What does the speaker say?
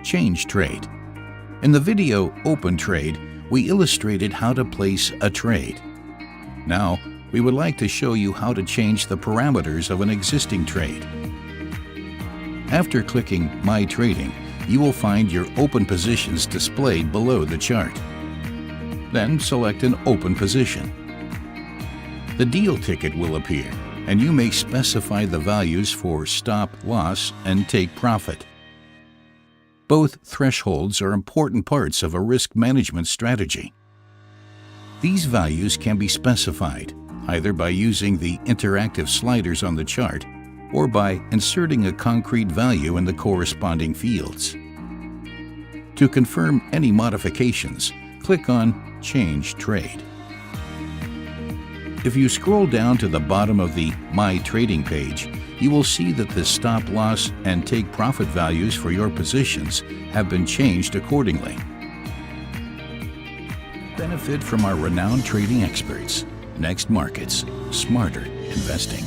change trade. In the video Open Trade, we illustrated how to place a trade. Now, we would like to show you how to change the parameters of an existing trade. After clicking My Trading, you will find your open positions displayed below the chart. Then select an open position. The deal ticket will appear, and you may specify the values for stop loss and take profit. Both thresholds are important parts of a risk management strategy. These values can be specified either by using the interactive sliders on the chart or by inserting a concrete value in the corresponding fields. To confirm any modifications, click on Change Trade. If you scroll down to the bottom of the My Trading page, you will see that the stop loss and take profit values for your positions have been changed accordingly. Benefit from our renowned trading experts. Next Markets, smarter investing.